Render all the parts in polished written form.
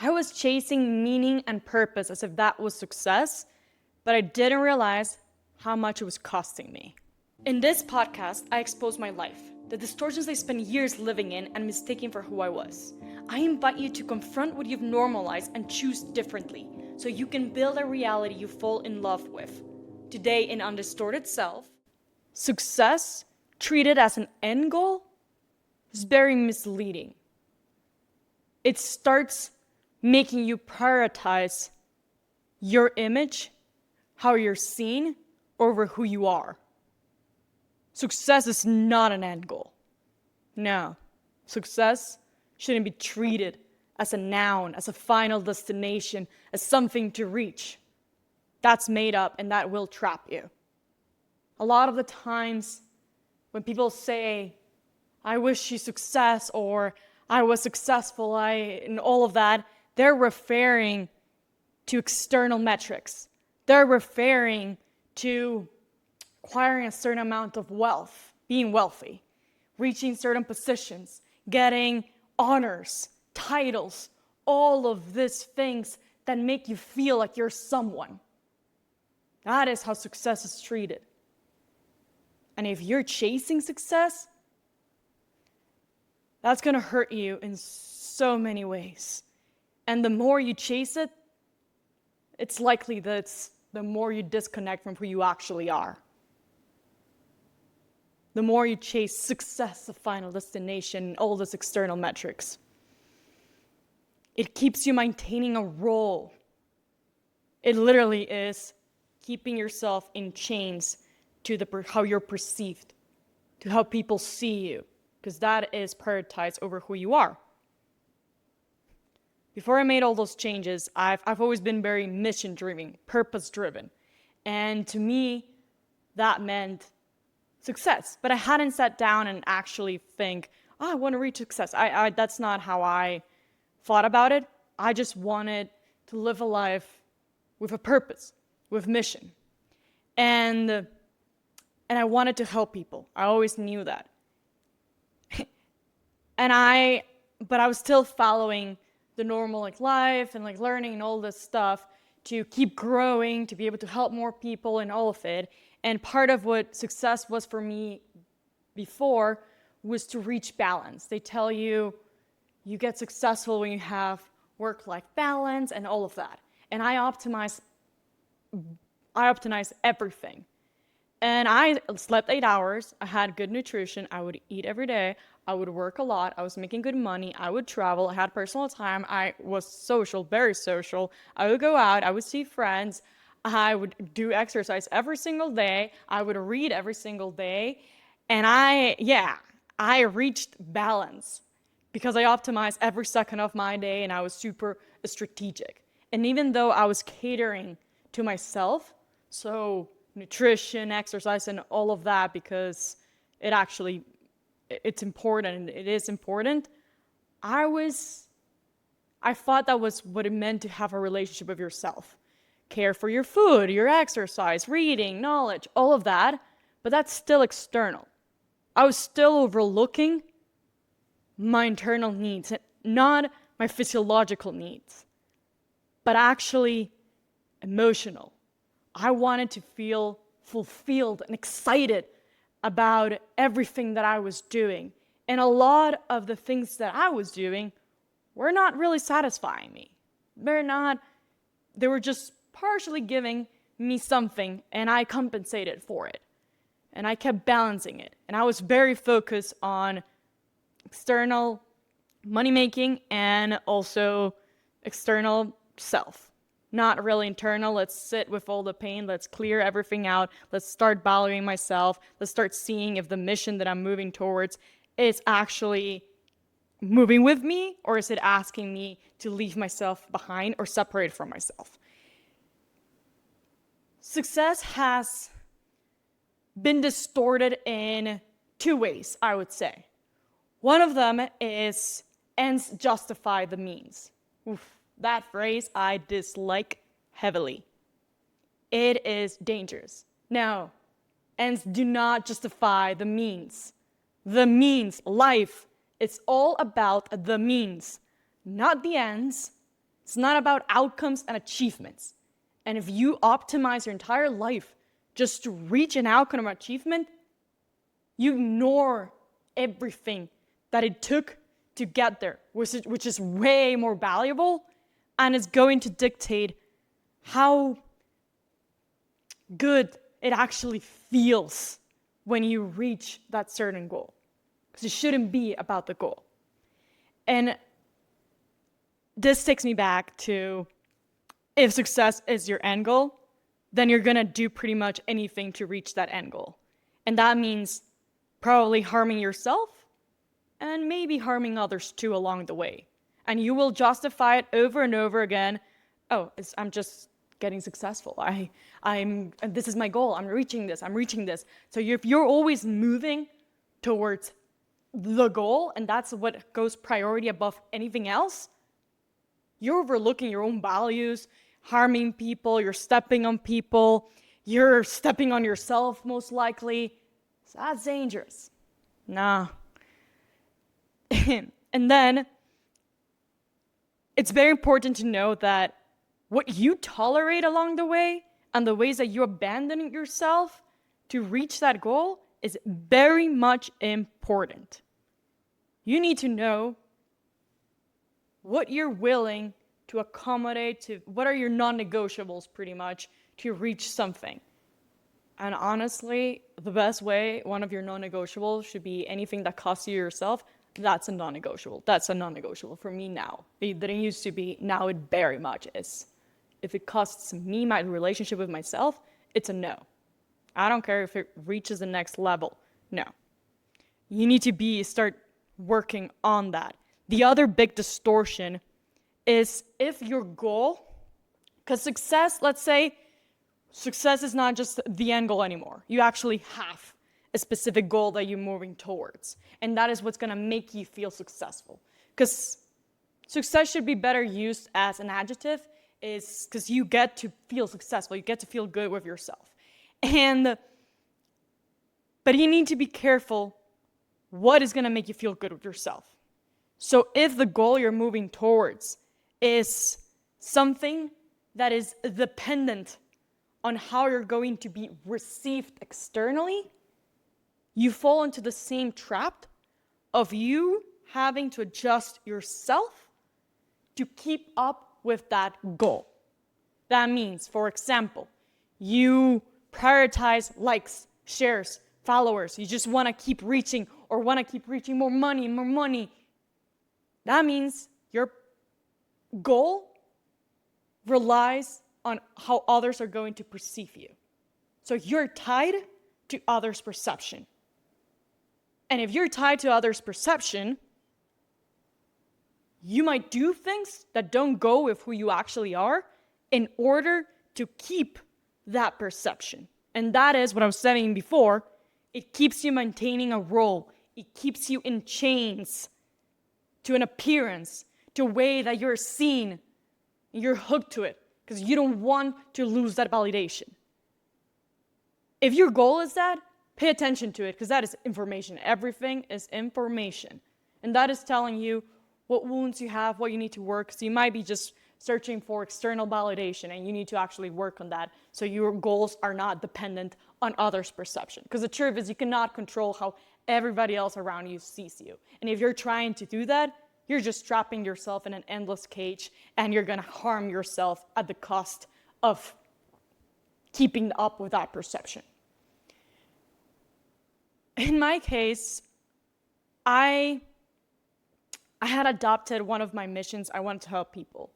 I was chasing meaning and purpose as if that was success, but I didn't realize how much it was costing me. In this podcast, I expose my life, the distortions I spent years living in and mistaking for who I was. I invite you to confront what you've normalized and choose differently, so you can build a reality you fall in love with. Today in Undistorted Self, success treated as an end goal is very misleading. It starts making you prioritize your image, how you're seen, over who you are. Success is not an end goal. No, success shouldn't be treated as a noun, as a final destination, as something to reach. That's made up and that will trap you. A lot of the times when people say, I wish you success, or I was successful, and all of that, they're referring to external metrics. They're referring to acquiring a certain amount of wealth, being wealthy, reaching certain positions, getting honors, titles, all of these things that make you feel like you're someone. That is how success is treated. And if you're chasing success, that's going to hurt you in so many ways. And the more you chase it, it's likely that the more you disconnect from who you actually are. The more you chase success, the final destination, all those external metrics. It keeps you maintaining a role. It literally is keeping yourself in chains to how you're perceived, to how people see you, because that is prioritized over who you are. Before I made all those changes, I've always been very mission-driven, purpose-driven. And to me, that meant success. But I hadn't sat down and actually think, I want to reach success. That's not how I thought about it. I just wanted to live a life with a purpose, with mission. And I wanted to help people. I always knew that. But I was still following the normal life and learning and all this stuff to keep growing, to be able to help more people and all of it. And part of what success was for me before was to reach balance. They tell you you get successful when you have work-life balance and all of that. And I optimize everything. And I slept 8 hours. I had good nutrition. I would eat every day. I would work a lot. I was making good money. I would travel. I had personal time. I was social, very social. I would go out. I would see friends. I would do exercise every single day. I would read every single day. And I reached balance because I optimized every second of my day and I was super strategic. And even though I was catering to myself, so nutrition, exercise, and all of that, because it's important and it is important, I thought that was what it meant to have a relationship with yourself. Care for your food, your exercise, reading, knowledge, all of that, but that's still external. I was still overlooking my internal needs, not my physiological needs, but actually emotional. I wanted to feel fulfilled and excited about everything that I was doing. And a lot of the things that I was doing were not really satisfying me. They were just partially giving me something, and I compensated for it. And I kept balancing it. And I was very focused on external money making and also external self. Not really internal. Let's sit with all the pain. Let's clear everything out. Let's start valuing myself. Let's start seeing if the mission that I'm moving towards is actually moving with me, or is it asking me to leave myself behind or separate from myself? Success has been distorted in two ways, I would say. One of them is ends justify the means. Oof. That phrase I dislike heavily. It is dangerous. No, ends do not justify the means. The means, life, it's all about the means, not the ends. It's not about outcomes and achievements. And if you optimize your entire life just to reach an outcome or achievement, you ignore everything that it took to get there, which is way more valuable, and is going to dictate how good it actually feels when you reach that certain goal. Because it shouldn't be about the goal. And this takes me back to, if success is your end goal, then you're gonna do pretty much anything to reach that end goal. And that means probably harming yourself and maybe harming others too along the way. And you will justify it over and over again. Oh, I'm just getting successful. This is my goal. I'm reaching this. So if you're always moving towards the goal, and that's what goes priority above anything else, you're overlooking your own values, harming people, you're stepping on people, you're stepping on yourself most likely. So that's dangerous. Nah. And then it's very important to know that what you tolerate along the way and the ways that you abandon yourself to reach that goal is very much important. You need to know what you're willing to accommodate, to what are your non-negotiables pretty much to reach something. And honestly, the best way, one of your non-negotiables should be anything that costs you yourself. That's a non-negotiable. That's a non-negotiable for me now. It didn't used to be, now it very much is. If it costs me my relationship with myself, it's a no. I don't care if it reaches the next level. No. You need to start working on that. The other big distortion is if your goal, because success, let's say, success is not just the end goal anymore. You actually have a specific goal that you're moving towards. And that is what's gonna make you feel successful. Because success should be better used as an adjective, is because you get to feel successful, you get to feel good with yourself. But you need to be careful what is gonna make you feel good with yourself. So if the goal you're moving towards is something that is dependent on how you're going to be received externally, you fall into the same trap of you having to adjust yourself to keep up with that goal. That means, for example, you prioritize likes, shares, followers. You just want to keep reaching more money. That means your goal relies on how others are going to perceive you. So you're tied to others' perception. And if you're tied to others' perception, you might do things that don't go with who you actually are in order to keep that perception. And that is what I was saying before. It keeps you maintaining a role. It keeps you in chains to an appearance, to a way that you're seen. You're hooked to it because you don't want to lose that validation. If your goal is that, pay attention to it because that is information. Everything is information. And that is telling you what wounds you have, what you need to work. So you might be just searching for external validation and you need to actually work on that so your goals are not dependent on others' perception. Because the truth is you cannot control how everybody else around you sees you. And if you're trying to do that, you're just trapping yourself in an endless cage and you're gonna harm yourself at the cost of keeping up with that perception. In my case, I had adopted one of my missions. I wanted to help people.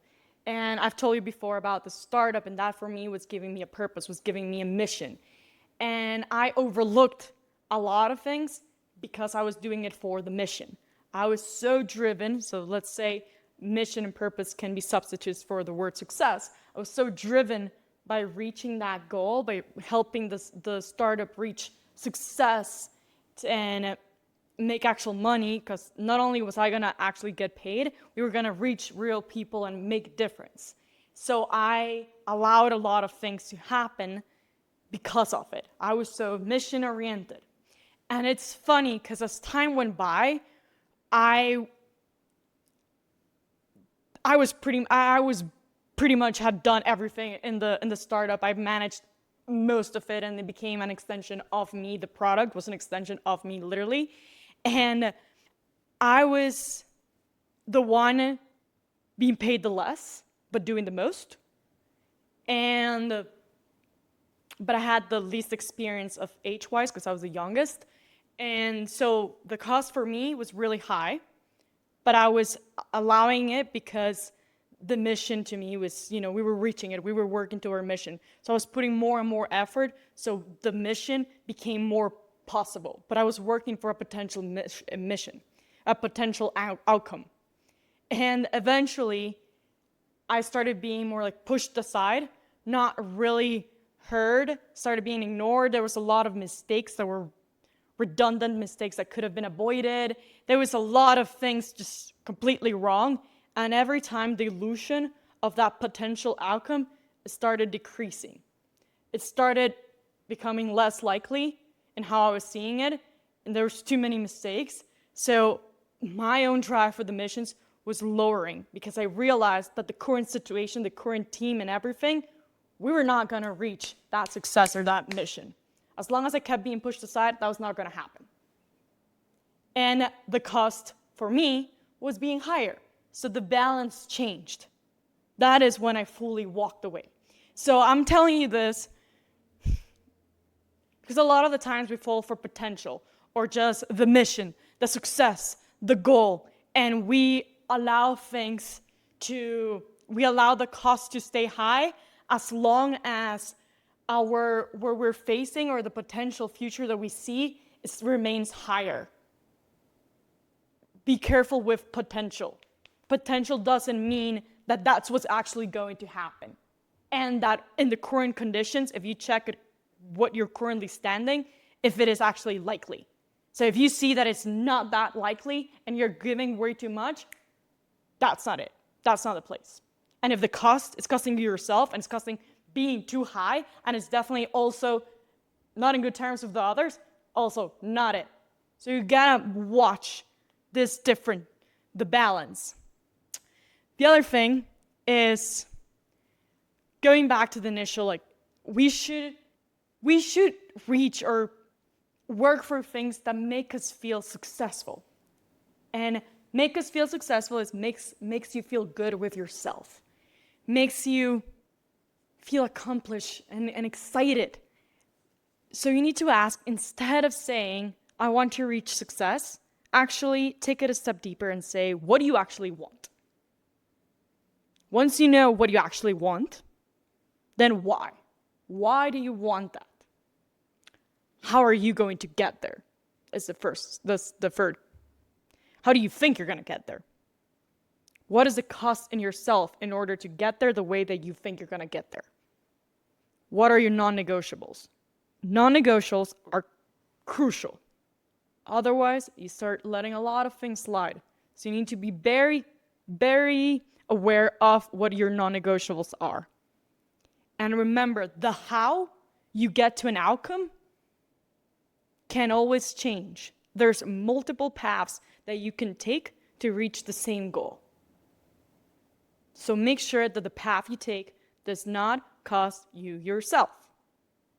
And I've told you before about the startup, and that for me was giving me a purpose, was giving me a mission. And I overlooked a lot of things because I was doing it for the mission. I was so driven, so let's say mission and purpose can be substitutes for the word success. I was so driven by reaching that goal, by helping the startup reach success and make actual money, because not only was I gonna actually get paid, we were gonna reach real people and make a difference. So I allowed a lot of things to happen because of it. I was so mission oriented. And it's funny because as time went by, I I was pretty much had done everything in the startup. I managed most of it, and it became an extension of me. The product was an extension of me, literally. And I was the one being paid the less, but doing the most. But I had the least experience of age-wise because I was the youngest. And so the cost for me was really high, but I was allowing it because the mission to me was, we were reaching it. We were working to our mission. So I was putting more and more effort. So the mission became more possible. But I was working for a potential mission, a potential outcome. And eventually, I started being more like pushed aside, not really heard, started being ignored. There was a lot of mistakes that were redundant mistakes that could have been avoided. There was a lot of things just completely wrong. And every time the illusion of that potential outcome started decreasing. It started becoming less likely in how I was seeing it. And there was too many mistakes. So my own drive for the missions was lowering because I realized that the current situation, the current team and everything, we were not going to reach that success or that mission. As long as I kept being pushed aside, that was not going to happen. And the cost for me was being higher. So the balance changed. That is when I fully walked away. So I'm telling you this because a lot of the times we fall for potential or just the mission, the success, the goal, and we allow the cost to stay high as long as where we're facing or the potential future that we see remains higher. Be careful with potential. Potential doesn't mean that that's what's actually going to happen. And that in the current conditions, if you check what you're currently standing, if it is actually likely. So if you see that it's not that likely and you're giving way too much, that's not it. That's not the place. And if the cost is costing you yourself and it's costing being too high, and it's definitely also not in good terms with the others, also not it. So you gotta watch this the balance. The other thing is going back to the initial, we should reach or work for things that make us feel successful. And make us feel successful is makes you feel good with yourself. Makes you feel accomplished and excited. So you need to ask, instead of saying, I want to reach success, actually take it a step deeper and say, what do you actually want? Once you know what you actually want, then why? Why do you want that? How are you going to get there? Is the third. How do you think you're going to get there? What is the cost in yourself in order to get there the way that you think you're going to get there? What are your non-negotiables? Non-negotiables are crucial. Otherwise, you start letting a lot of things slide. So you need to be very, very aware of what your non-negotiables are. And remember, the how you get to an outcome can always change. There's multiple paths that you can take to reach the same goal. So make sure that the path you take does not cost you yourself.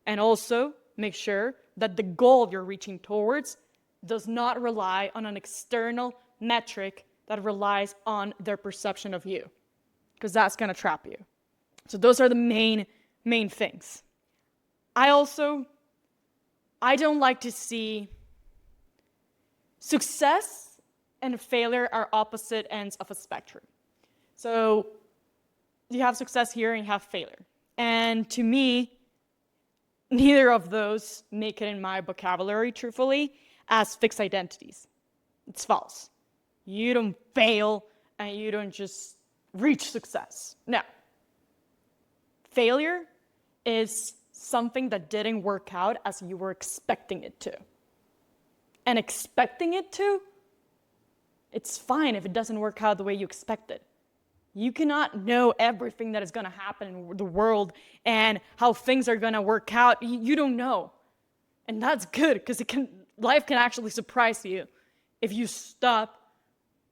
And also make sure that the goal you're reaching towards does not rely on an external metric that relies on their perception of you, because that's going to trap you. So those are the main things. I don't like to see success and failure are opposite ends of a spectrum. So you have success here and you have failure. And to me, neither of those make it in my vocabulary, truthfully, as fixed identities. It's false. You don't fail and you don't just reach success. No. Failure is something that didn't work out as you were expecting it to. And expecting it to, it's fine if it doesn't work out the way you expected. You cannot know everything that is going to happen in the world and how things are going to work out. You don't know. And that's good, because life can actually surprise you if you stop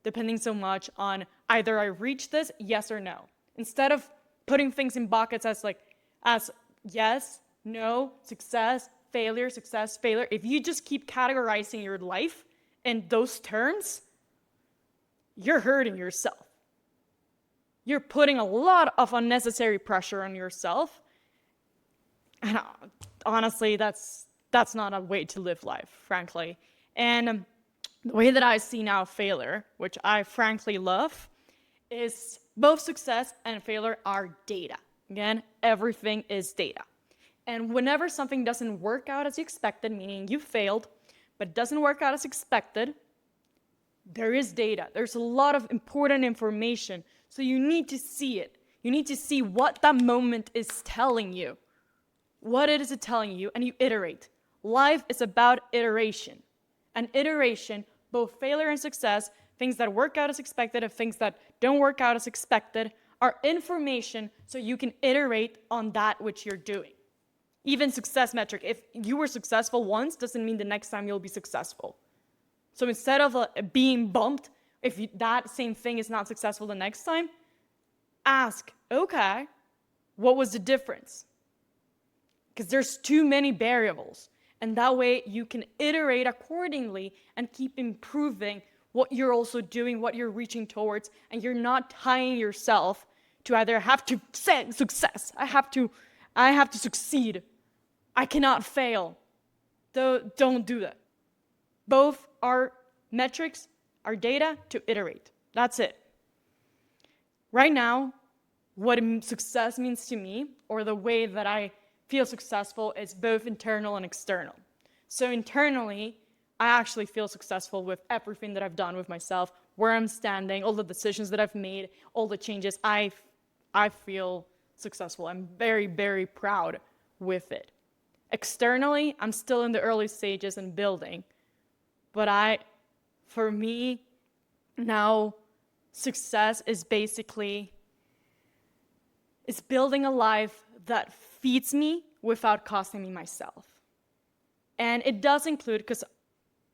depending so much on Either I reach this, yes or no. Instead of putting things in buckets as yes, no, success, failure, success, failure. If you just keep categorizing your life in those terms, you're hurting yourself. You're putting a lot of unnecessary pressure on yourself. And honestly, that's not a way to live life, frankly. And the way that I see now failure, which I frankly love, is both success and failure are data. Again, everything is data. And whenever something doesn't work out as you expected, meaning you failed, but it doesn't work out as expected, there is data. There's a lot of important information. So you need to see it. You need to see what that moment is telling you. What it is telling you, and you iterate. Life is about iteration. And iteration, both failure and success, things that work out as expected and things that don't work out as expected, are information so you can iterate on that which you're doing. Even success metric, if you were successful once, doesn't mean the next time you'll be successful. So instead of being bumped, if that same thing is not successful the next time, ask, okay, what was the difference? Because there's too many variables. And that way you can iterate accordingly and keep improving what you're also doing, what you're reaching towards, and you're not tying yourself to either have to say success, I have to succeed, I cannot fail. Don't do that. Both are metrics, are data to iterate. That's it. Right now, what success means to me, or the way that I feel successful, is both internal and external. So internally, I actually feel successful with everything that I've done with myself, where I'm standing, all the decisions that I've made, all the changes. I feel successful. I'm very, very proud with it. Externally, I'm still in the early stages and building. But for me, now, success is basically building a life that feeds me without costing me myself. And it does include, because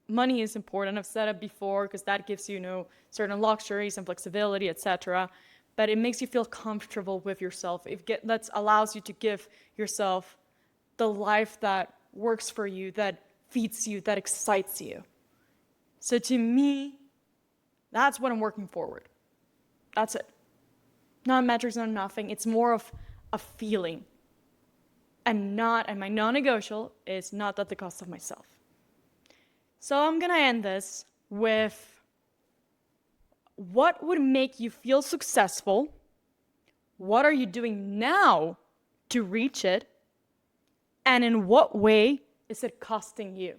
money is important, I've said it before, because that gives you, certain luxuries and flexibility, etc. But it makes you feel comfortable with yourself. That allows you to give yourself the life that works for you, that feeds you, that excites you. So to me, that's what I'm working forward. That's it. Not metrics, not nothing. It's more of a feeling. And my non-negotiable is not at the cost of myself. So I'm going to end this with what would make you feel successful? What are you doing now to reach it? And in what way is it costing you?